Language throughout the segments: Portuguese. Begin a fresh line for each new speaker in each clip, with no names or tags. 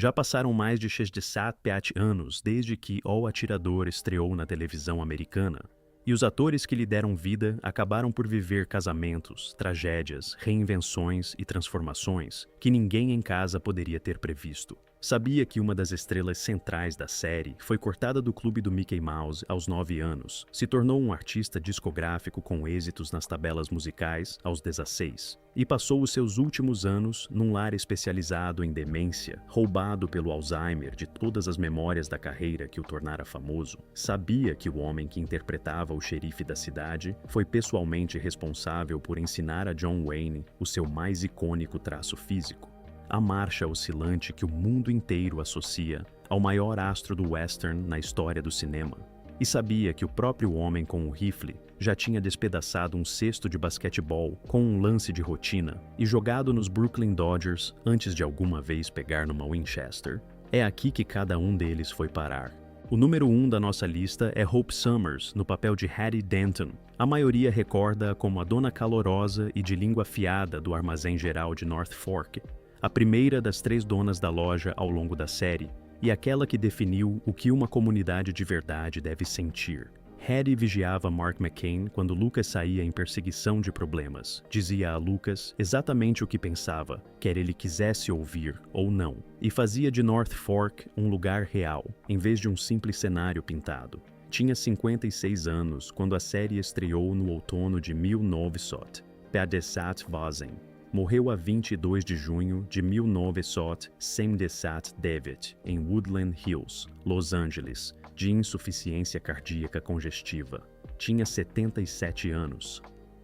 Já passaram mais de 67 anos desde que O Atirador estreou na televisão americana, e os atores que lhe deram vida acabaram por viver casamentos, tragédias, reinvenções e transformações que ninguém em casa poderia ter previsto. Sabia que uma das estrelas centrais da série foi cortada do clube do Mickey Mouse aos 9 anos, se tornou um artista discográfico com êxitos nas tabelas musicais aos 16, e passou os seus últimos anos num lar especializado em demência, roubado pelo Alzheimer de todas as memórias da carreira que o tornara famoso. Sabia que o homem que interpretava o xerife da cidade foi pessoalmente responsável por ensinar a John Wayne o seu mais icônico traço físico: a marcha oscilante que o mundo inteiro associa ao maior astro do western na história do cinema. E sabia que o próprio homem com o rifle já tinha despedaçado um cesto de basquetebol com um lance de rotina e jogado nos Brooklyn Dodgers antes de alguma vez pegar numa Winchester. É aqui que cada um deles foi parar. O número 1 da nossa lista é Hope Summers, no papel de Hattie Denton. A maioria recorda-a como a dona calorosa e de língua afiada do armazém geral de North Fork, a primeira das 3 donas da loja ao longo da série, e aquela que definiu o que uma comunidade de verdade deve sentir. Hattie vigiava Mark McCain quando Lucas saía em perseguição de problemas. Dizia a Lucas exatamente o que pensava, quer ele quisesse ouvir ou não, e fazia de North Fork um lugar real, em vez de um simples cenário pintado. Tinha 56 anos quando a série estreou no outono de 1950. Morreu a 22 de junho de 1979 em Woodland Hills, Los Angeles, de insuficiência cardíaca congestiva. Tinha 77 anos.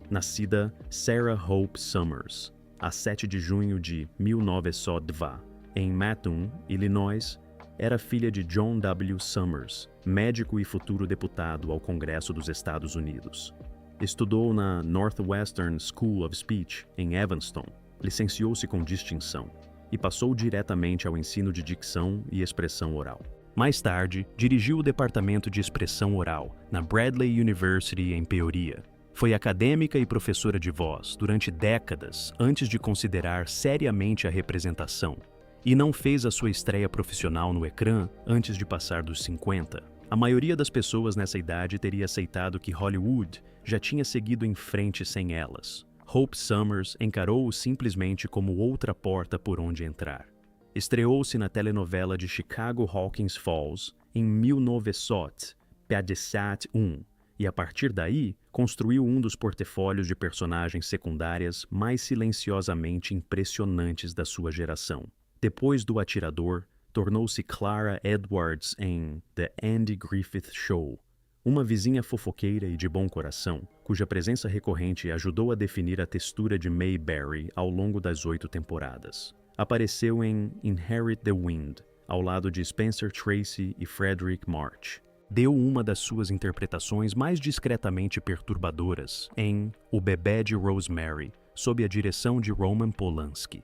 Nascida Sarah Hope Summers, a 7 de junho de 1902, em Mattoon, Illinois, era filha de John W. Summers, médico e futuro deputado ao Congresso dos Estados Unidos. Estudou na Northwestern School of Speech, em Evanston, licenciou-se com distinção e passou diretamente ao ensino de dicção e expressão oral. Mais tarde, dirigiu o departamento de expressão oral na Bradley University, em Peoria. Foi acadêmica e professora de voz durante décadas antes de considerar seriamente a representação, e não fez a sua estreia profissional no ecrã antes de passar dos 50. A maioria das pessoas nessa idade teria aceitado que Hollywood já tinha seguido em frente sem elas. Hope Summers encarou-o simplesmente como outra porta por onde entrar. Estreou-se na telenovela de Chicago Hawkins Falls em 1951 e, a partir daí, construiu um dos portfólios de personagens secundárias mais silenciosamente impressionantes da sua geração. Depois do Atirador, tornou-se Clara Edwards em The Andy Griffith Show, uma vizinha fofoqueira e de bom coração, cuja presença recorrente ajudou a definir a textura de Mayberry ao longo das 8 temporadas. Apareceu em Inherit the Wind, ao lado de Spencer Tracy e Frederick March. Deu uma das suas interpretações mais discretamente perturbadoras em O Bebê de Rosemary, sob a direção de Roman Polanski.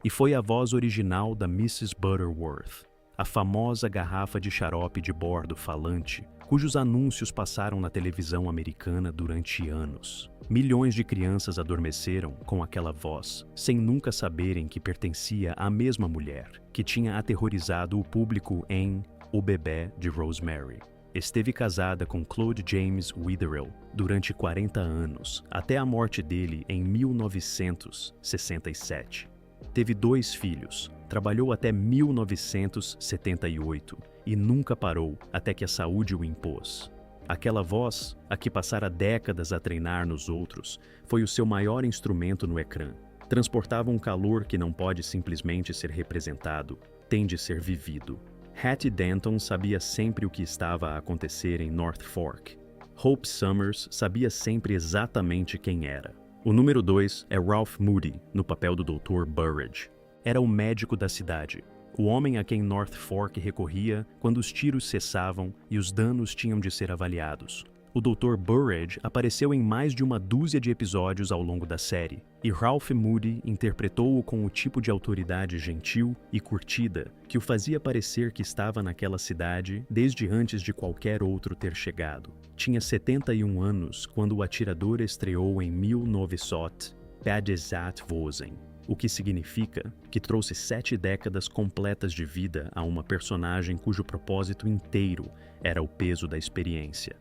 E foi a voz original da Mrs. Butterworth, a famosa garrafa de xarope de bordo falante, cujos anúncios passaram na televisão americana durante anos. Milhões de crianças adormeceram com aquela voz, sem nunca saberem que pertencia à mesma mulher que tinha aterrorizado o público em O Bebê de Rosemary. Esteve casada com Claude James Witherill durante 40 anos, até a morte dele em 1967. Teve 2 filhos, trabalhou até 1978 e nunca parou até que a saúde o impôs. Aquela voz, a que passara décadas a treinar nos outros, foi o seu maior instrumento no ecrã. Transportava um calor que não pode simplesmente ser representado, tem de ser vivido. Hattie Denton sabia sempre o que estava a acontecer em North Fork. Hope Summers sabia sempre exatamente quem era. O número 2 é Ralph Moody, no papel do Dr. Burridge. Era o médico da cidade, o homem a quem North Fork recorria quando os tiros cessavam e os danos tinham de ser avaliados. O Dr. Burridge apareceu em mais de uma dúzia de episódios ao longo da série, e Ralph Moody interpretou-o com o tipo de autoridade gentil e curtida que o fazia parecer que estava naquela cidade desde antes de qualquer outro ter chegado. Tinha 71 anos quando O Atirador estreou em 1950. o que significa que trouxe 7 décadas completas de vida a uma personagem cujo propósito inteiro era o peso da experiência.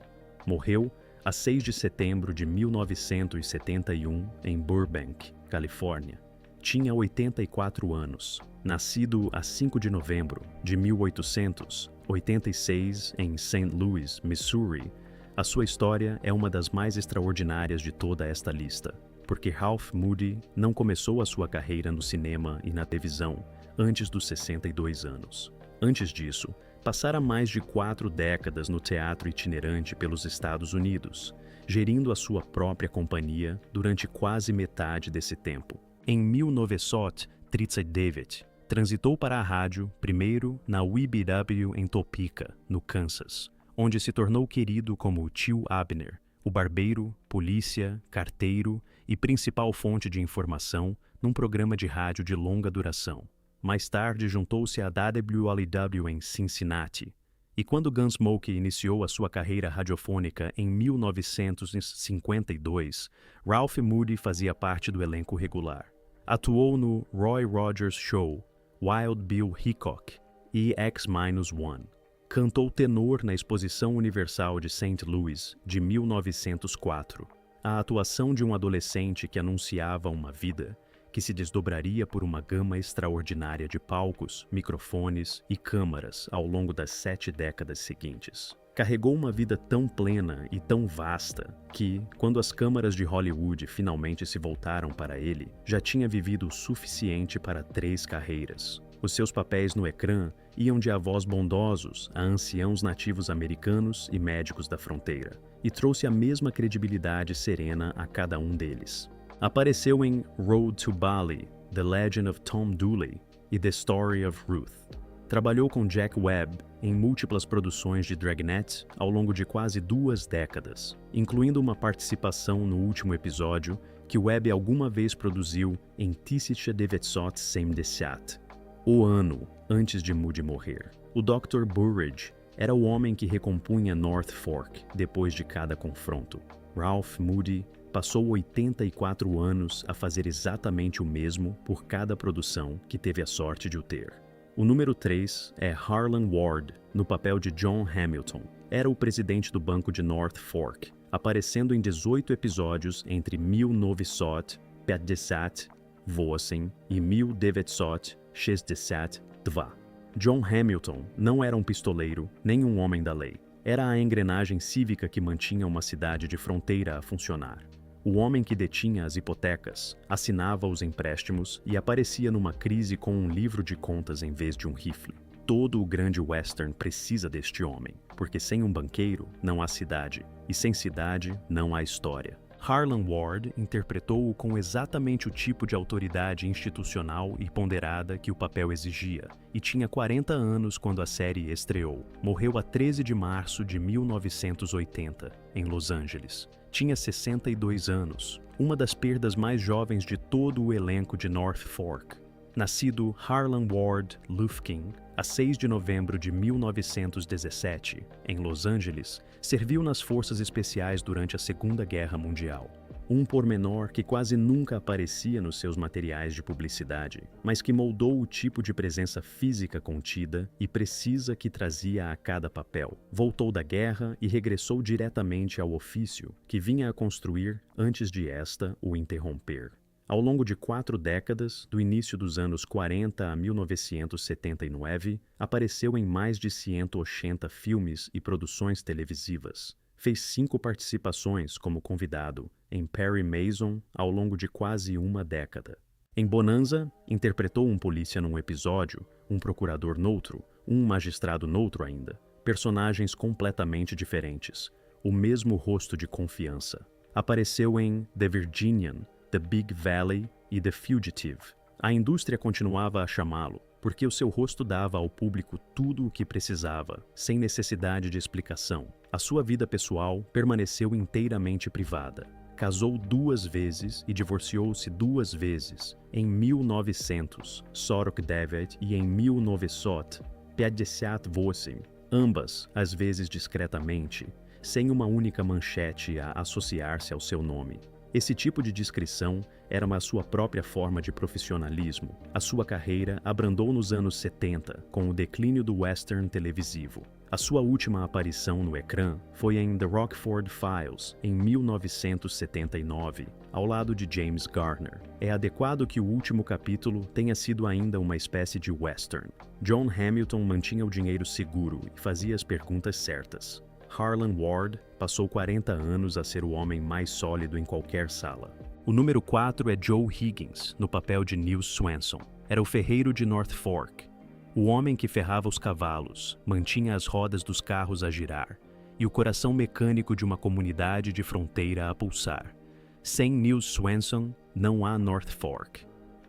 Morreu a 6 de setembro de 1971 em Burbank, Califórnia. Tinha 84 anos. Nascido a 5 de novembro de 1886 em St. Louis, Missouri, a sua história é uma das mais extraordinárias de toda esta lista, porque Ralph Moody não começou a sua carreira no cinema e na televisão antes dos 62 anos. Antes disso, passara mais de 4 décadas no teatro itinerante pelos Estados Unidos, gerindo a sua própria companhia durante quase metade desse tempo. Em 1939, transitou para a rádio, primeiro na WBW em Topeka, no Kansas, onde se tornou querido como o Tio Abner, o barbeiro, polícia, carteiro e principal fonte de informação num programa de rádio de longa duração. Mais tarde juntou-se à WLEW em Cincinnati, e quando Gunsmoke iniciou a sua carreira radiofônica em 1952, Ralph Moody fazia parte do elenco regular. Atuou no Roy Rogers Show, Wild Bill Hickok e X-1. Cantou tenor na Exposição Universal de St. Louis, de 1904. A atuação de um adolescente que anunciava uma vida que se desdobraria por uma gama extraordinária de palcos, microfones e câmaras ao longo das 7 décadas seguintes. Carregou uma vida tão plena e tão vasta que, quando as câmaras de Hollywood finalmente se voltaram para ele, já tinha vivido o suficiente para 3 carreiras. Os seus papéis no ecrã iam de avós bondosos a anciãos nativos americanos e médicos da fronteira, e trouxe a mesma credibilidade serena a cada um deles. Apareceu em Road to Bali, The Legend of Tom Dooley e The Story of Ruth. Trabalhou com Jack Webb em múltiplas produções de Dragnet ao longo de quase 2 décadas, incluindo uma participação no último episódio que Webb alguma vez produziu em 1977, o ano antes de Moody morrer. O Dr. Burridge era o homem que recompunha North Fork depois de cada confronto. Ralph Moody passou 84 anos a fazer exatamente o mesmo por cada produção que teve a sorte de o ter. O número 3 é Harlan Ward, no papel de John Hamilton. Era o presidente do Banco de North Fork, aparecendo em 18 episódios entre 1958 e 1962. John Hamilton não era um pistoleiro nem um homem da lei. Era a engrenagem cívica que mantinha uma cidade de fronteira a funcionar. O homem que detinha as hipotecas, assinava os empréstimos e aparecia numa crise com um livro de contas em vez de um rifle. Todo o grande western precisa deste homem, porque sem um banqueiro não há cidade, e sem cidade não há história. Harlan Ward interpretou-o com exatamente o tipo de autoridade institucional e ponderada que o papel exigia, e tinha 40 anos quando a série estreou. Morreu a 13 de março de 1980, em Los Angeles. Tinha 62 anos, uma das perdas mais jovens de todo o elenco de North Fork. Nascido Harlan Ward Lufkin, a 6 de novembro de 1917, em Los Angeles, serviu nas Forças Especiais durante a Segunda Guerra Mundial. Um pormenor que quase nunca aparecia nos seus materiais de publicidade, mas que moldou o tipo de presença física contida e precisa que trazia a cada papel. Voltou da guerra e regressou diretamente ao ofício que vinha a construir antes de esta o interromper. Ao longo de 4 décadas, do início dos anos 40 a 1979, apareceu em mais de 180 filmes e produções televisivas. Fez 5 participações como convidado em Perry Mason ao longo de quase uma década. Em Bonanza, interpretou um polícia num episódio, um procurador noutro, um magistrado noutro ainda. Personagens completamente diferentes, o mesmo rosto de confiança. Apareceu em The Virginian, The Big Valley e The Fugitive. A indústria continuava a chamá-lo, porque o seu rosto dava ao público tudo o que precisava, sem necessidade de explicação. A sua vida pessoal permaneceu inteiramente privada. Casou 2 vezes e divorciou-se 2 vezes, em 1949 e em 1958, ambas, às vezes discretamente, sem uma única manchete a associar-se ao seu nome. Esse tipo de descrição era uma sua própria forma de profissionalismo. A sua carreira abrandou nos anos 70 com o declínio do western televisivo. A sua última aparição no ecrã foi em The Rockford Files, em 1979, ao lado de James Garner. É adequado que o último capítulo tenha sido ainda uma espécie de western. John Hamilton mantinha o dinheiro seguro e fazia as perguntas certas. Harlan Ward passou 40 anos a ser o homem mais sólido em qualquer sala. O número 4 é Joe Higgins, no papel de Nils Swenson. Era o ferreiro de North Fork, o homem que ferrava os cavalos, mantinha as rodas dos carros a girar e o coração mecânico de uma comunidade de fronteira a pulsar. Sem Nils Swenson, não há North Fork.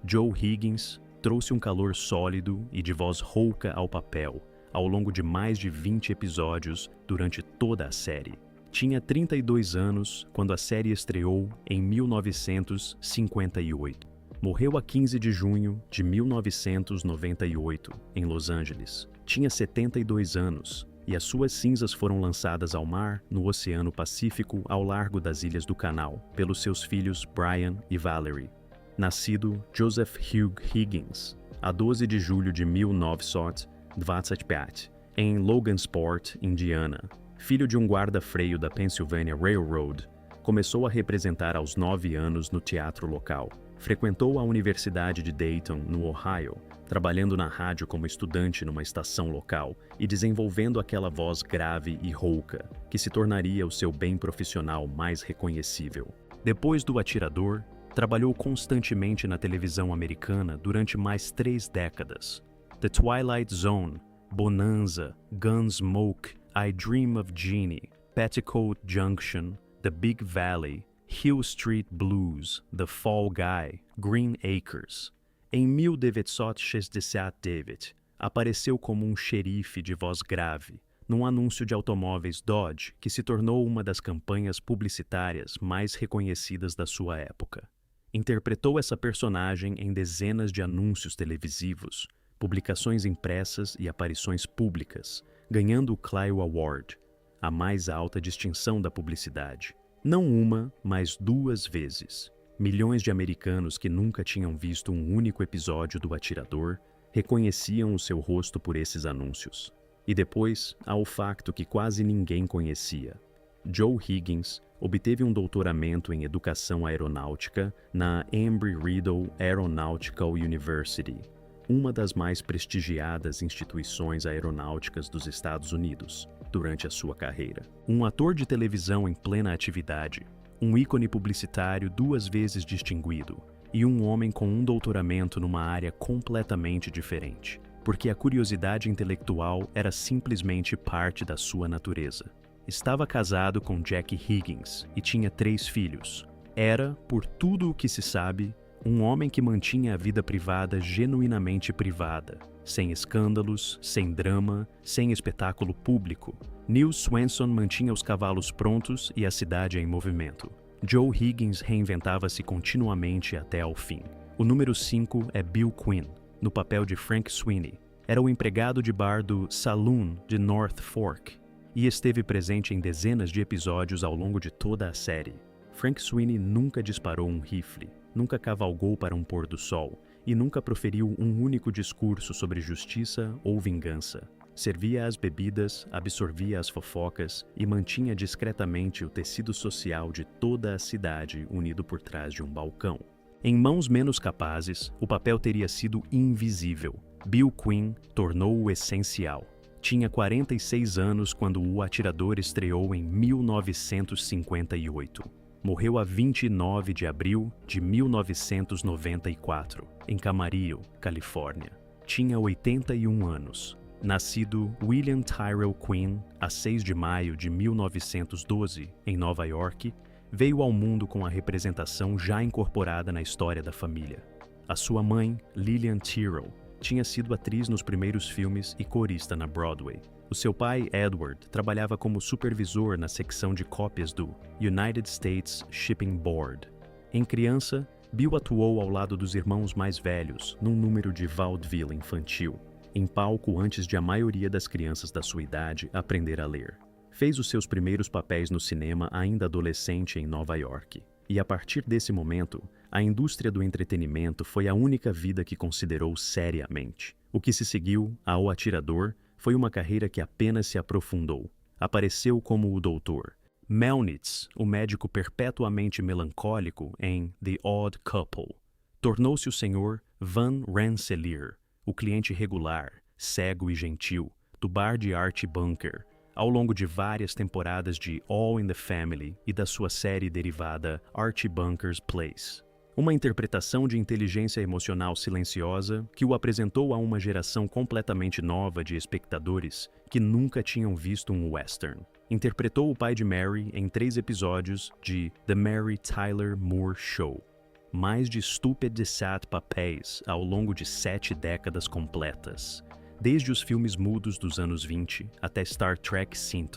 Joe Higgins trouxe um calor sólido e de voz rouca ao papel, ao longo de mais de 20 episódios durante toda a série. Tinha 32 anos quando a série estreou em 1958. Morreu a 15 de junho de 1998, em Los Angeles. Tinha 72 anos e as suas cinzas foram lançadas ao mar no Oceano Pacífico ao largo das Ilhas do Canal pelos seus filhos Brian e Valerie. Nascido Joseph Hugh Higgins, a 12 de julho de 1925, em Logansport, Indiana. Filho de um guarda-freio da Pennsylvania Railroad, começou a representar aos 9 anos no teatro local. Frequentou a Universidade de Dayton, no Ohio, trabalhando na rádio como estudante numa estação local e desenvolvendo aquela voz grave e rouca, que se tornaria o seu bem profissional mais reconhecível. Depois do Atirador, trabalhou constantemente na televisão americana durante mais 3 décadas. The Twilight Zone, Bonanza, Gunsmoke, I Dream of Jeannie, Petticoat Junction, The Big Valley, Hill Street Blues, The Fall Guy, Green Acres. Em 1969, apareceu como um xerife de voz grave, num anúncio de automóveis Dodge que se tornou uma das campanhas publicitárias mais reconhecidas da sua época. Interpretou essa personagem em dezenas de anúncios televisivos, publicações impressas e aparições públicas, ganhando o Clio Award, a mais alta distinção da publicidade. Não uma, mas 2 vezes. Milhões de americanos que nunca tinham visto um único episódio do Atirador reconheciam o seu rosto por esses anúncios. E depois, há o facto que quase ninguém conhecia. Joe Higgins obteve um doutoramento em educação aeronáutica na Embry-Riddle Aeronautical University, uma das mais prestigiadas instituições aeronáuticas dos Estados Unidos, durante a sua carreira. Um ator de televisão em plena atividade, um ícone publicitário 2 vezes distinguido e um homem com um doutoramento numa área completamente diferente, porque a curiosidade intelectual era simplesmente parte da sua natureza. Estava casado com Jackie Higgins e tinha 3 filhos. Era, por tudo o que se sabe, um homem que mantinha a vida privada genuinamente privada, sem escândalos, sem drama, sem espetáculo público. Nils Swenson mantinha os cavalos prontos e a cidade em movimento. Joe Higgins reinventava-se continuamente até ao fim. O número 5 é Bill Quinn, no papel de Frank Sweeney. Era o empregado de bar do Saloon de North Fork e esteve presente em dezenas de episódios ao longo de toda a série. Frank Sweeney nunca disparou um rifle, nunca cavalgou para um pôr do sol e nunca proferiu um único discurso sobre justiça ou vingança. Servia as bebidas, absorvia as fofocas e mantinha discretamente o tecido social de toda a cidade unido por trás de um balcão. Em mãos menos capazes, o papel teria sido invisível. Bill Quinn tornou-o essencial. Tinha 46 anos quando O Atirador estreou em 1958. Morreu a 29 de abril de 1994, em Camarillo, Califórnia. Tinha 81 anos. Nascido William Tyrell Quinn, a 6 de maio de 1912, em Nova York, veio ao mundo com a representação já incorporada na história da família. A sua mãe, Lillian Tyrell, tinha sido atriz nos primeiros filmes e corista na Broadway. O seu pai, Edward, trabalhava como supervisor na secção de cópias do United States Shipping Board. Em criança, Bill atuou ao lado dos irmãos mais velhos num número de vaudeville infantil, em palco antes de a maioria das crianças da sua idade aprender a ler. Fez os seus primeiros papéis no cinema ainda adolescente em Nova York. E a partir desse momento, a indústria do entretenimento foi a única vida que considerou seriamente. O que se seguiu ao atirador foi uma carreira que apenas se aprofundou. Apareceu como o Doutor Melnitz, o médico perpetuamente melancólico em The Odd Couple. Tornou-se o Sr. Van Rensselaer, o cliente regular, cego e gentil, do bar de Archie Bunker, ao longo de várias temporadas de All in the Family e da sua série derivada Archie Bunker's Place. Uma interpretação de inteligência emocional silenciosa que o apresentou a uma geração completamente nova de espectadores que nunca tinham visto um western. Interpretou o pai de Mary em 3 episódios de The Mary Tyler Moore Show. Mais de stupid sad papéis ao longo de 7 décadas completas, desde os filmes mudos dos anos 20 até Star Trek V,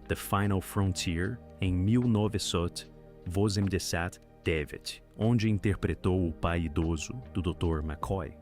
The Final Frontier, em 1979, onde interpretou o pai idoso do Dr. McCoy.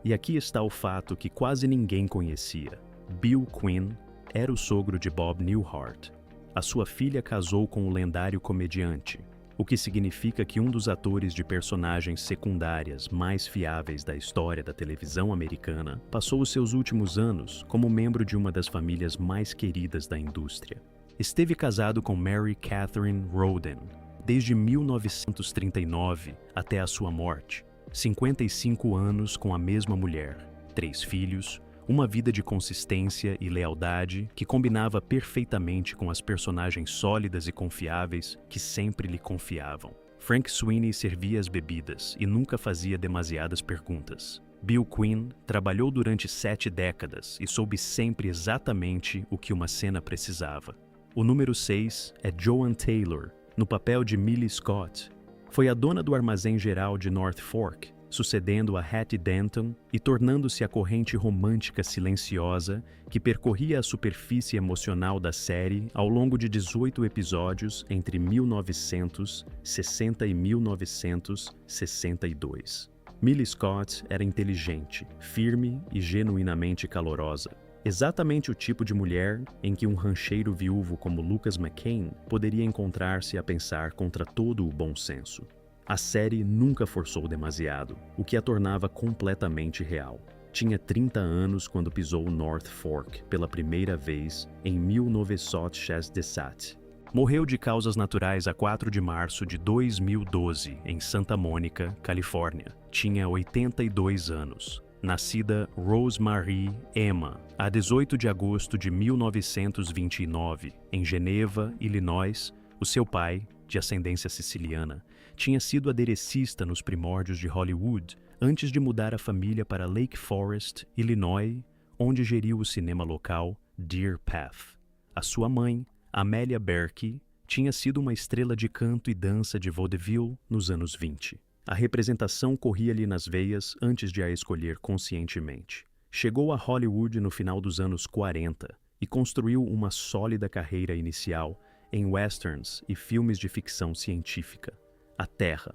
E aqui está o fato que quase ninguém conhecia. Bill Quinn era o sogro de Bob Newhart. A sua filha casou com o lendário comediante, o que significa que um dos atores de personagens secundárias mais fiáveis da história da televisão americana passou os seus últimos anos como membro de uma das famílias mais queridas da indústria. Esteve casado com Mary Catherine Roden desde 1939 até a sua morte. 55 anos com a mesma mulher, 3 filhos, uma vida de consistência e lealdade que combinava perfeitamente com as personagens sólidas e confiáveis que sempre lhe confiavam. Frank Sweeney servia as bebidas e nunca fazia demasiadas perguntas. Bill Quinn trabalhou durante 7 décadas e soube sempre exatamente o que uma cena precisava. O número 6 é Joan Taylor, no papel de Millie Scott. Foi a dona do armazém geral de North Fork, sucedendo a Hattie Denton e tornando-se a corrente romântica silenciosa que percorria a superfície emocional da série ao longo de 18 episódios entre 1960 e 1962. Millie Scott era inteligente, firme e genuinamente calorosa. Exatamente o tipo de mulher em que um rancheiro viúvo como Lucas McCain poderia encontrar-se a pensar contra todo o bom senso. A série nunca forçou demasiado, o que a tornava completamente real. Tinha 30 anos quando pisou North Fork pela primeira vez em 1967. Morreu de causas naturais a 4 de março de 2012 em Santa Mônica, Califórnia. Tinha 82 anos. Nascida Rosemary Emma, a 18 de agosto de 1929, em Geneva, Illinois, o seu pai, de ascendência siciliana, tinha sido aderecista nos primórdios de Hollywood antes de mudar a família para Lake Forest, Illinois, onde geriu o cinema local Deer Path. A sua mãe, Amelia Berkey, tinha sido uma estrela de canto e dança de vaudeville nos anos 20. A representação corria-lhe nas veias antes de a escolher conscientemente. Chegou a Hollywood no final dos anos 40 e construiu uma sólida carreira inicial em westerns e filmes de ficção científica. A Terra,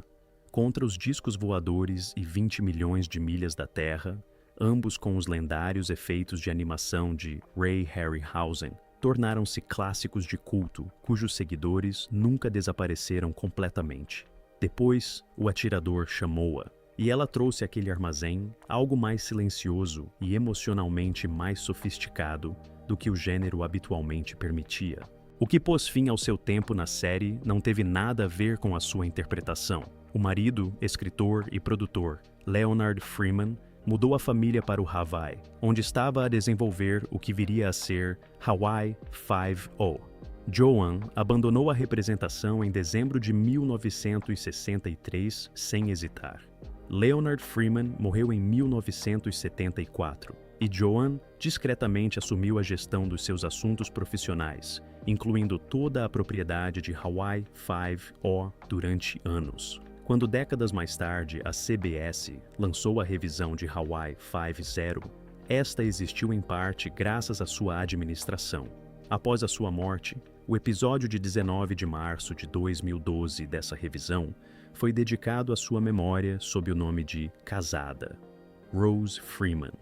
Contra os Discos Voadores e 20 Milhões de Milhas da Terra, ambos com os lendários efeitos de animação de Ray Harryhausen, tornaram-se clássicos de culto cujos seguidores nunca desapareceram completamente. Depois, o atirador chamou-a, e ela trouxe àquele armazém algo mais silencioso e emocionalmente mais sofisticado do que o gênero habitualmente permitia. O que pôs fim ao seu tempo na série não teve nada a ver com a sua interpretação. O marido, escritor e produtor, Leonard Freeman, mudou a família para o Hawaii, onde estava a desenvolver o que viria a ser Hawaii Five-O. Joan abandonou a representação em dezembro de 1963 sem hesitar. Leonard Freeman morreu em 1974 e Joan discretamente assumiu a gestão dos seus assuntos profissionais, incluindo toda a propriedade de Hawaii Five-O durante anos. Quando décadas mais tarde a CBS lançou a revisão de Hawaii Five-0, esta existiu em parte graças à sua administração. Após a sua morte, o episódio de 19 de março de 2012 dessa revisão foi dedicado à sua memória sob o nome de Casada. Rose Freeman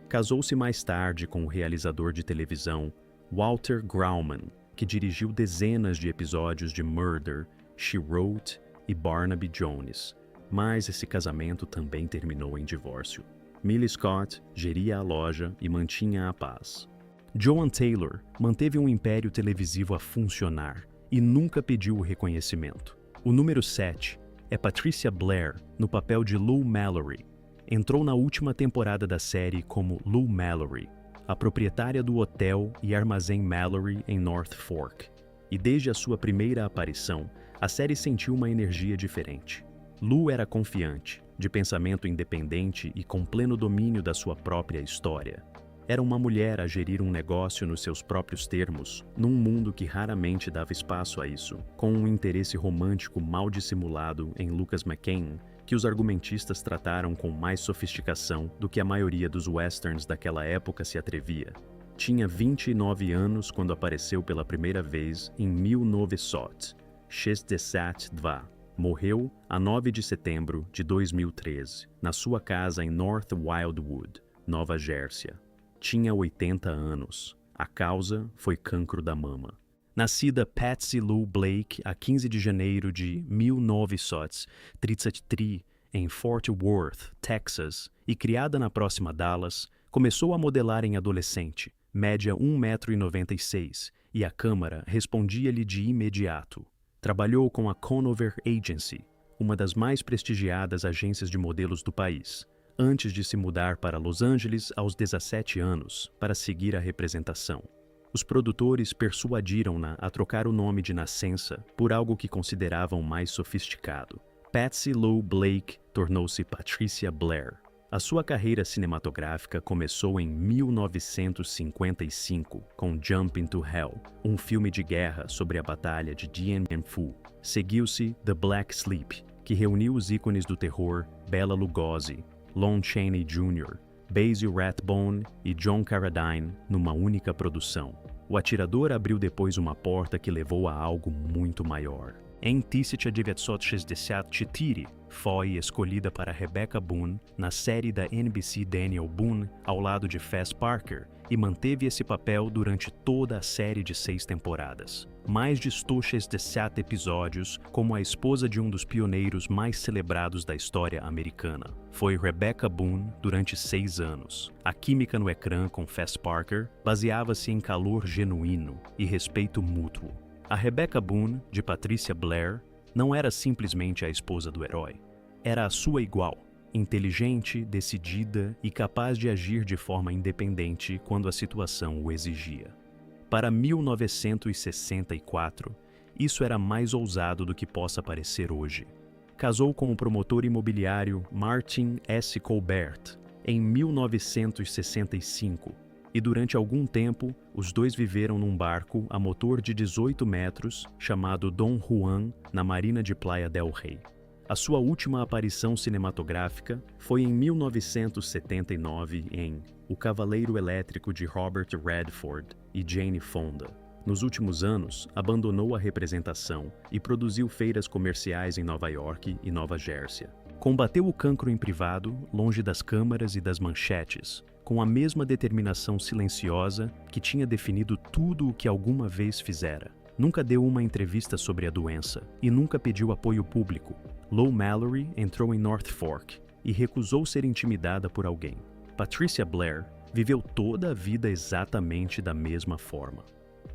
casou-se mais tarde com o realizador de televisão Walter Grauman, que dirigiu dezenas de episódios de Murder, She Wrote e Barnaby Jones, mas esse casamento também terminou em divórcio. Millie Scott geria a loja e mantinha a paz. Joan Taylor manteve um império televisivo a funcionar e nunca pediu o reconhecimento. O número 7 é Patricia Blair, no papel de Lou Mallory. Entrou na última temporada da série como Lou Mallory, a proprietária do hotel e armazém Mallory em North Fork. E desde a sua primeira aparição, a série sentiu uma energia diferente. Lou era confiante, de pensamento independente e com pleno domínio da sua própria história. Era uma mulher a gerir um negócio nos seus próprios termos, num mundo que raramente dava espaço a isso, com um interesse romântico mal dissimulado em Lucas McCain, que os argumentistas trataram com mais sofisticação do que a maioria dos westerns daquela época se atrevia. Tinha 29 anos quando apareceu pela primeira vez em 1962. Morreu a 9 de setembro de 2013, na sua casa em North Wildwood, Nova Jersey. Tinha 80 anos. A causa foi cancro da mama. Nascida Patsy Lou Blake a 15 de janeiro de 1933 em Fort Worth, Texas, e criada na próxima Dallas, começou a modelar em adolescente, média 1,96 m, e a câmara respondia-lhe de imediato. Trabalhou com a Conover Agency, uma das mais prestigiadas agências de modelos do país, antes de se mudar para Los Angeles aos 17 anos para seguir a representação. Os produtores persuadiram-na a trocar o nome de nascença por algo que consideravam mais sofisticado. Patsy Lou Blake tornou-se Patricia Blair. A sua carreira cinematográfica começou em 1955 com Jump into Hell, um filme de guerra sobre a Batalha de Dien Bien Phu. Seguiu-se The Black Sleep, que reuniu os ícones do terror Bela Lugosi, Lon Chaney Jr., Basil Rathbone e John Carradine numa única produção. O atirador abriu depois uma porta que levou a algo muito maior. Em 1964 foi escolhida para Rebecca Boone na série da NBC Daniel Boone ao lado de Fess Parker e manteve esse papel durante toda a série de 6 temporadas. Mais de 67 episódios como a esposa de um dos pioneiros mais celebrados da história americana. Foi Rebecca Boone durante 6 anos. A química no ecrã com Fess Parker baseava-se em calor genuíno e respeito mútuo. A Rebecca Boone, de Patricia Blair, não era simplesmente a esposa do herói. Era a sua igual, inteligente, decidida e capaz de agir de forma independente quando a situação o exigia. Para 1964, isso era mais ousado do que possa parecer hoje. Casou com o promotor imobiliário Martin S. Colbert em 1965, e durante algum tempo, os dois viveram num barco a motor de 18 metros chamado Don Juan, na marina de Playa del Rey. A sua última aparição cinematográfica foi em 1979 em O Cavaleiro Elétrico de Robert Redford e Jane Fonda. Nos últimos anos, abandonou a representação e produziu feiras comerciais em Nova York e Nova Jersey. Combateu o cancro em privado, longe das câmaras e das manchetes, com a mesma determinação silenciosa que tinha definido tudo o que alguma vez fizera. Nunca deu uma entrevista sobre a doença e nunca pediu apoio público. Lou Mallory entrou em North Fork e recusou ser intimidada por alguém. Patricia Blair viveu toda a vida exatamente da mesma forma.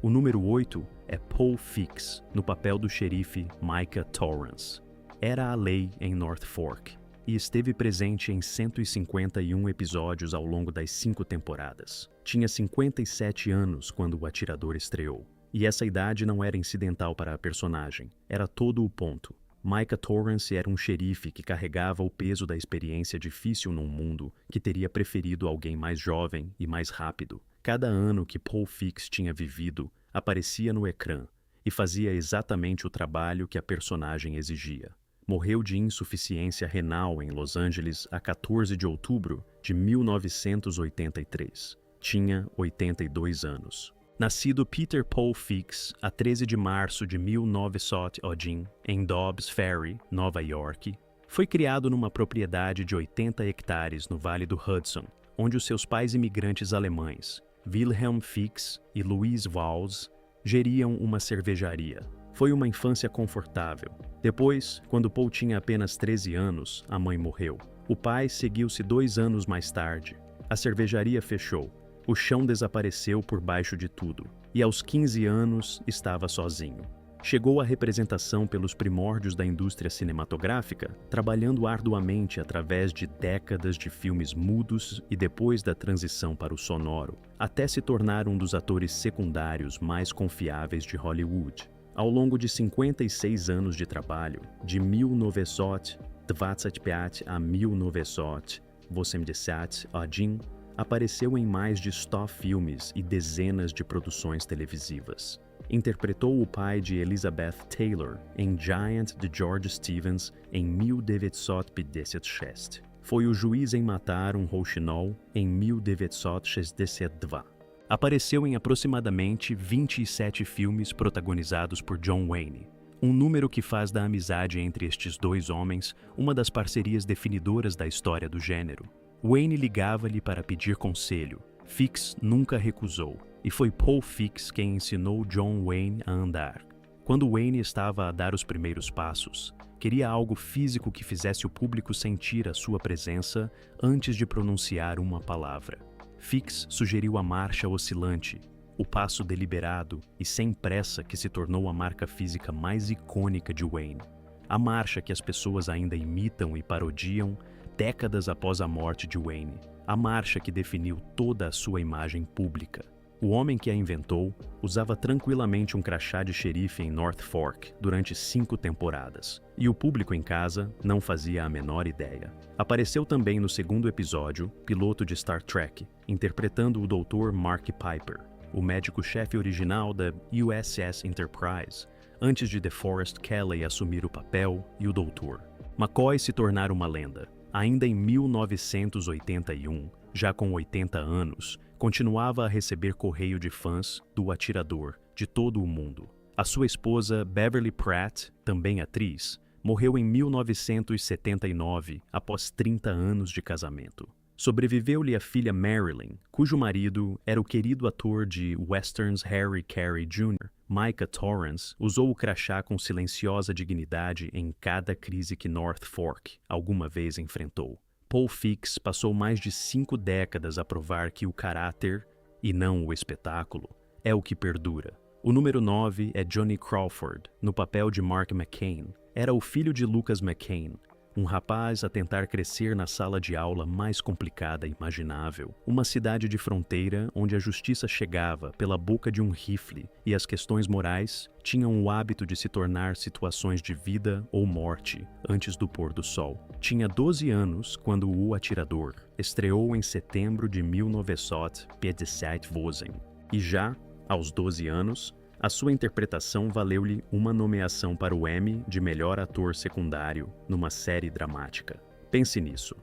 O número 8 é Paul Fix, no papel do xerife Micah Torrance. Era a lei em North Fork e esteve presente em 151 episódios ao longo das 5 temporadas. Tinha 57 anos quando o atirador estreou. E essa idade não era incidental para a personagem, era todo o ponto. Micah Torrance era um xerife que carregava o peso da experiência difícil num mundo que teria preferido alguém mais jovem e mais rápido. Cada ano que Paul Fix tinha vivido aparecia no ecrã e fazia exatamente o trabalho que a personagem exigia. Morreu de insuficiência renal em Los Angeles a 14 de outubro de 1983. Tinha 82 anos. Nascido Peter Paul Fix a 13 de março de 1901 em Dobbs Ferry, Nova York, foi criado numa propriedade de 80 hectares no Vale do Hudson, onde os seus pais imigrantes alemães, Wilhelm Fix e Louise Walls, geriam uma cervejaria. Foi uma infância confortável. Depois, quando Paul tinha apenas 13 anos, a mãe morreu. O pai seguiu-se 2 anos mais tarde. A cervejaria fechou. O chão desapareceu por baixo de tudo. E aos 15 anos, estava sozinho. Chegou à representação pelos primórdios da indústria cinematográfica, trabalhando arduamente através de décadas de filmes mudos e depois da transição para o sonoro, até se tornar um dos atores secundários mais confiáveis de Hollywood. Ao longo de 56 anos de trabalho, de 1925 a 1981, apareceu em mais de 100 filmes e dezenas de produções televisivas. Interpretou o pai de Elizabeth Taylor em Giant de George Stevens em 1956. Foi o juiz em Matar um Rouxinol em 1962. Apareceu em aproximadamente 27 filmes protagonizados por John Wayne, um número que faz da amizade entre estes dois homens uma das parcerias definidoras da história do gênero. Wayne ligava-lhe para pedir conselho. Fix nunca recusou, e foi Paul Fix quem ensinou John Wayne a andar. Quando Wayne estava a dar os primeiros passos, queria algo físico que fizesse o público sentir a sua presença antes de pronunciar uma palavra. Fix sugeriu a marcha oscilante, o passo deliberado e sem pressa que se tornou a marca física mais icônica de Wayne. A marcha que as pessoas ainda imitam e parodiam décadas após a morte de Wayne. A marcha que definiu toda a sua imagem pública. O homem que a inventou usava tranquilamente um crachá de xerife em North Fork durante 5 temporadas, e o público em casa não fazia a menor ideia. Apareceu também no segundo episódio, piloto de Star Trek, interpretando o Dr. Mark Piper, o médico-chefe original da USS Enterprise, antes de DeForest Kelley assumir o papel e o doutor. McCoy se tornara uma lenda. Ainda em 1981, já com 80 anos, continuava a receber correio de fãs do Atirador de todo o mundo. A sua esposa, Beverly Pratt, também atriz, morreu em 1979, após 30 anos de casamento. Sobreviveu-lhe a filha Marilyn, cujo marido era o querido ator de westerns Harry Carey Jr. Micah Torrance usou o crachá com silenciosa dignidade em cada crise que North Fork alguma vez enfrentou. Paul Fix passou mais de 5 décadas a provar que o caráter, e não o espetáculo, é o que perdura. O número 9 é Johnny Crawford, no papel de Mark McCain. Era o filho de Lucas McCain, um rapaz a tentar crescer na sala de aula mais complicada imaginável. Uma cidade de fronteira onde a justiça chegava pela boca de um rifle e as questões morais tinham o hábito de se tornar situações de vida ou morte antes do pôr do sol. Tinha 12 anos quando O Atirador estreou em setembro de 1957 e já, aos 12 anos, a sua interpretação valeu-lhe uma nomeação para o Emmy de melhor ator secundário numa série dramática. Pense nisso.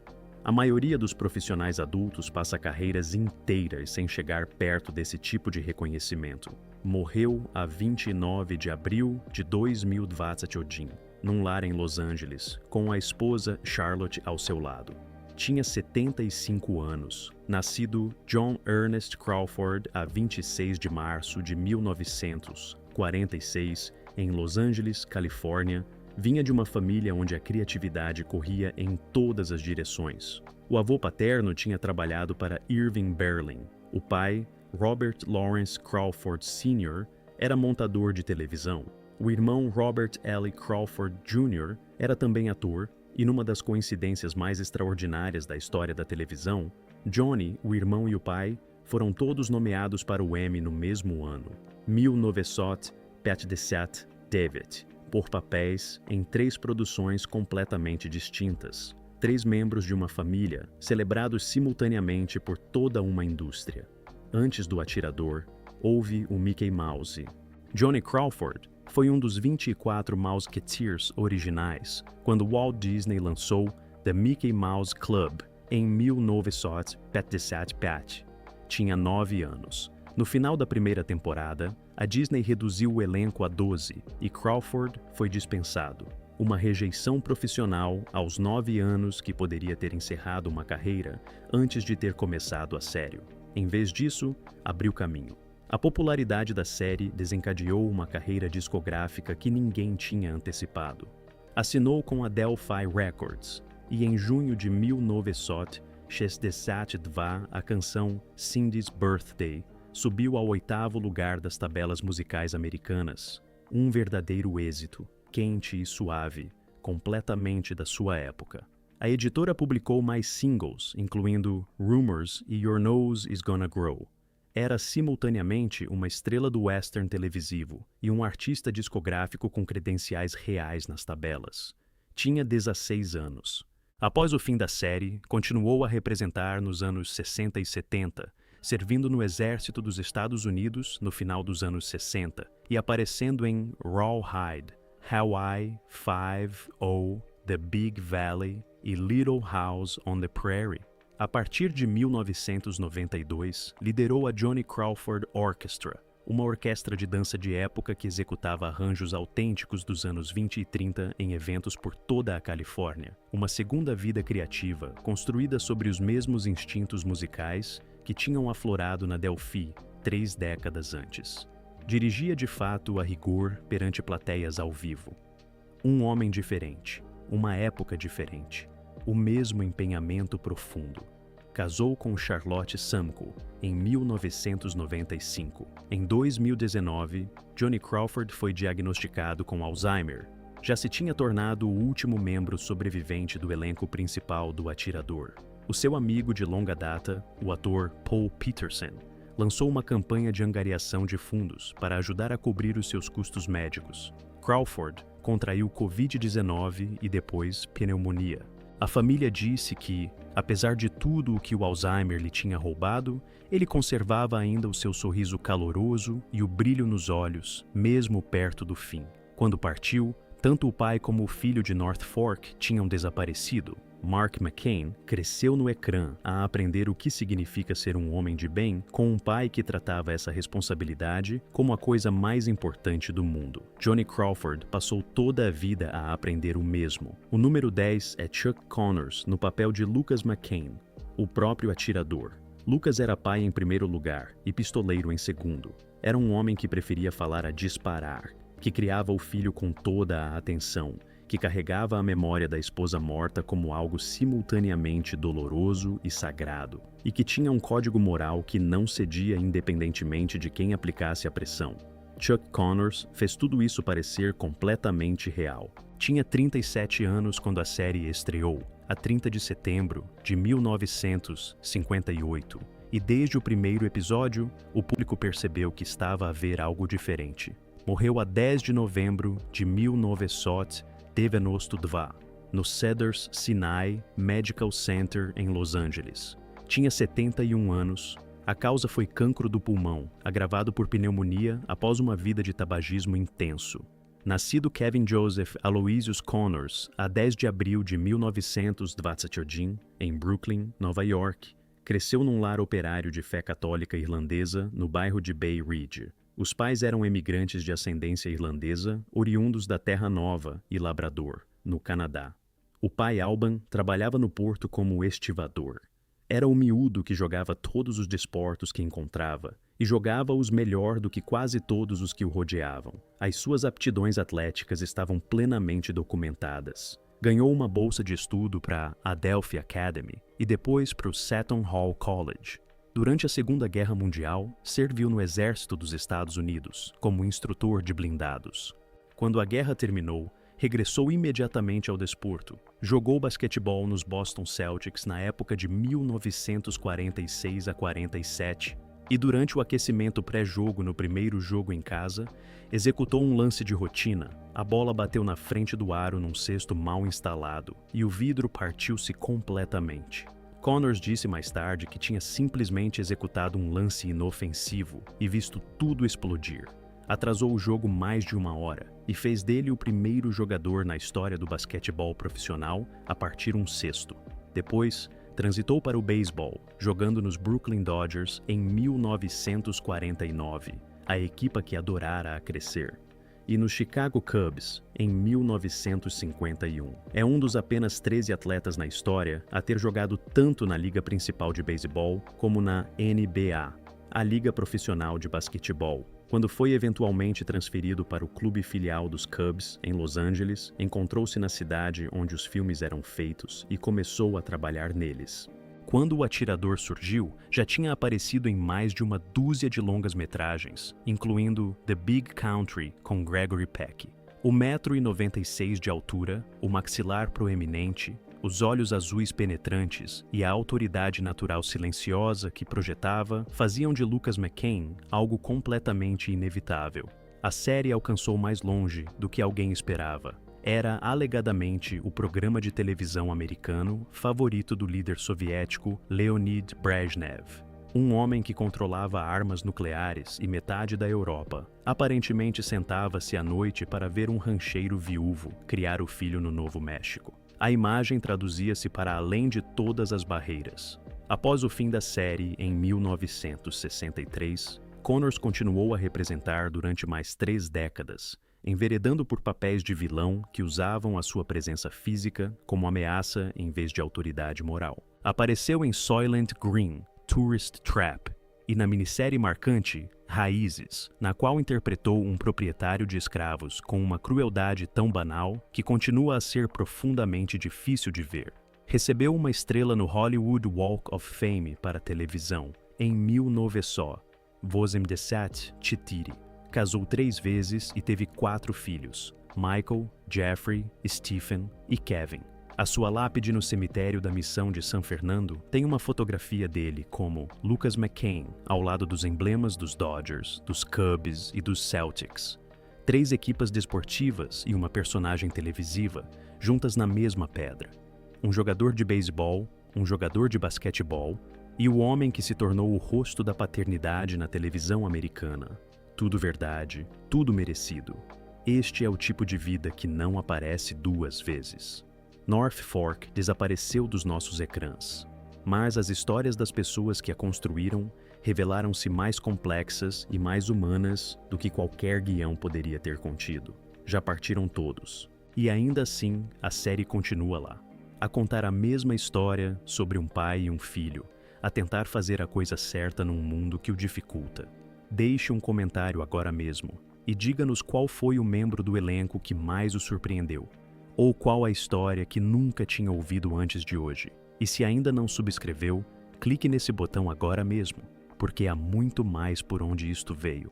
A maioria dos profissionais adultos passa carreiras inteiras sem chegar perto desse tipo de reconhecimento. Morreu a 29 de abril de 2021, num lar em Los Angeles, com a esposa Charlotte ao seu lado. Tinha 75 anos, nascido John Ernest Crawford a 26 de março de 1946, em Los Angeles, Califórnia. Vinha de uma família onde a criatividade corria em todas as direções. O avô paterno tinha trabalhado para Irving Berlin. O pai, Robert Lawrence Crawford Sr., era montador de televisão. O irmão Robert L. Crawford Jr. era também ator, e numa das coincidências mais extraordinárias da história da televisão, Johnny, o irmão e o pai, foram todos nomeados para o Emmy no mesmo ano, 1957, por papéis em 3 produções completamente distintas. 3 membros de uma família, celebrados simultaneamente por toda uma indústria. Antes do Atirador, houve o Mickey Mouse. Johnny Crawford foi um dos 24 Mouseketeers originais quando Walt Disney lançou The Mickey Mouse Club em 1957. Tinha 9 anos. No final da primeira temporada, a Disney reduziu o elenco a 12 e Crawford foi dispensado. Uma rejeição profissional aos 9 anos que poderia ter encerrado uma carreira antes de ter começado a sério. Em vez disso, abriu caminho. A popularidade da série desencadeou uma carreira discográfica que ninguém tinha antecipado. Assinou com a Delphi Records e em junho de 1962, a canção Cindy's Birthday subiu ao 8º lugar das tabelas musicais americanas. Um verdadeiro êxito, quente e suave, completamente da sua época. A editora publicou mais singles, incluindo Rumors e Your Nose Is Gonna Grow. Era simultaneamente uma estrela do western televisivo e um artista discográfico com credenciais reais nas tabelas. Tinha 16 anos. Após o fim da série, continuou a representar nos anos 60 e 70, servindo no Exército dos Estados Unidos no final dos anos 60 e aparecendo em Rawhide, Hawaii Five-O, The Big Valley e Little House on the Prairie. A partir de 1992, liderou a Johnny Crawford Orchestra, uma orquestra de dança de época que executava arranjos autênticos dos anos 20 e 30 em eventos por toda a Califórnia. Uma segunda vida criativa, construída sobre os mesmos instintos musicais que tinham aflorado na Delphi 3 décadas antes. Dirigia de fato a rigor perante plateias ao vivo. Um homem diferente, uma época diferente, o mesmo empenhamento profundo. Casou com Charlotte Samko em 1995. Em 2019, Johnny Crawford foi diagnosticado com Alzheimer. Já se tinha tornado o último membro sobrevivente do elenco principal do Atirador. O seu amigo de longa data, o ator Paul Peterson, lançou uma campanha de angariação de fundos para ajudar a cobrir os seus custos médicos. Crawford contraiu Covid-19 e depois pneumonia. A família disse que, apesar de tudo o que o Alzheimer lhe tinha roubado, ele conservava ainda o seu sorriso caloroso e o brilho nos olhos, mesmo perto do fim. Quando partiu, tanto o pai como o filho de North Fork tinham desaparecido. Mark McCain cresceu no ecrã a aprender o que significa ser um homem de bem com um pai que tratava essa responsabilidade como a coisa mais importante do mundo. Johnny Crawford passou toda a vida a aprender o mesmo. O número 10 é Chuck Connors no papel de Lucas McCain, o próprio atirador. Lucas era pai em primeiro lugar e pistoleiro em segundo. Era um homem que preferia falar a disparar, que criava o filho com toda a atenção, que carregava a memória da esposa morta como algo simultaneamente doloroso e sagrado, e que tinha um código moral que não cedia independentemente de quem aplicasse a pressão. Chuck Connors fez tudo isso parecer completamente real. Tinha 37 anos quando a série estreou, a 30 de setembro de 1958, e desde o primeiro episódio, o público percebeu que estava a ver algo diferente. Morreu a 10 de novembro de 1992, no Cedars Sinai Medical Center em Los Angeles. Tinha 71 anos. A causa foi cancro do pulmão, agravado por pneumonia após uma vida de tabagismo intenso. Nascido Kevin Joseph Aloysius Connors a 10 de abril de 1920, em Brooklyn, Nova York, cresceu num lar operário de fé católica irlandesa no bairro de Bay Ridge. Os pais eram emigrantes de ascendência irlandesa, oriundos da Terra Nova e Labrador, no Canadá. O pai Alban trabalhava no porto como estivador. Era o miúdo que jogava todos os desportos que encontrava, e jogava-os melhor do que quase todos os que o rodeavam. As suas aptidões atléticas estavam plenamente documentadas. Ganhou uma bolsa de estudo para a Adelphi Academy e depois para o Seton Hall College. Durante a Segunda Guerra Mundial, serviu no Exército dos Estados Unidos como instrutor de blindados. Quando a guerra terminou, regressou imediatamente ao desporto. Jogou basquetebol nos Boston Celtics na época de 1946 a 47 e durante o aquecimento pré-jogo no primeiro jogo em casa, executou um lance de rotina. A bola bateu na frente do aro num cesto mal instalado e o vidro partiu-se completamente. Connors disse mais tarde que tinha simplesmente executado um lance inofensivo e visto tudo explodir. Atrasou o jogo mais de 1 hora e fez dele o primeiro jogador na história do basquetebol profissional a partir um cesto. Depois, transitou para o beisebol, jogando nos Brooklyn Dodgers em 1949, a equipa que adorara a crescer, e no Chicago Cubs em 1951. É um dos apenas 13 atletas na história a ter jogado tanto na liga principal de beisebol como na NBA. a Liga Profissional de Basquetebol. Quando foi eventualmente transferido para o clube filial dos Cubs, em Los Angeles, encontrou-se na cidade onde os filmes eram feitos e começou a trabalhar neles. Quando o atirador surgiu, já tinha aparecido em mais de uma dúzia de longas-metragens, incluindo The Big Country com Gregory Peck. O 1,96 m de altura, o maxilar proeminente, os olhos azuis penetrantes e a autoridade natural silenciosa que projetava faziam de Lucas McCain algo completamente inevitável. A série alcançou mais longe do que alguém esperava. Era alegadamente o programa de televisão americano favorito do líder soviético Leonid Brezhnev, um homem que controlava armas nucleares e metade da Europa. Aparentemente sentava-se à noite para ver um rancheiro viúvo criar o filho no Novo México. A imagem traduzia-se para além de todas as barreiras. Após o fim da série, em 1963, Connors continuou a representar durante mais 3 décadas, enveredando por papéis de vilão que usavam a sua presença física como ameaça em vez de autoridade moral. Apareceu em Soylent Green, Tourist Trap, e na minissérie marcante Raízes, na qual interpretou um proprietário de escravos com uma crueldade tão banal que continua a ser profundamente difícil de ver. Recebeu uma estrela no Hollywood Walk of Fame para televisão, em 1900, 84. Casou 3 vezes e teve 4 filhos, Michael, Jeffrey, Stephen e Kevin. A sua lápide no cemitério da Missão de San Fernando tem uma fotografia dele como Lucas McCain, ao lado dos emblemas dos Dodgers, dos Cubs e dos Celtics. 3 equipas desportivas e uma personagem televisiva juntas na mesma pedra. Um jogador de beisebol, um jogador de basquetebol e o homem que se tornou o rosto da paternidade na televisão americana. Tudo verdade, tudo merecido. Este é o tipo de vida que não aparece 2 vezes. North Fork desapareceu dos nossos ecrãs, mas as histórias das pessoas que a construíram revelaram-se mais complexas e mais humanas do que qualquer guião poderia ter contido. Já partiram todos, e ainda assim a série continua lá, a contar a mesma história sobre um pai e um filho, a tentar fazer a coisa certa num mundo que o dificulta. Deixe um comentário agora mesmo e diga-nos qual foi o membro do elenco que mais o surpreendeu, ou qual a história que nunca tinha ouvido antes de hoje. E se ainda não subscreveu, clique nesse botão agora mesmo, porque há muito mais por onde isto veio.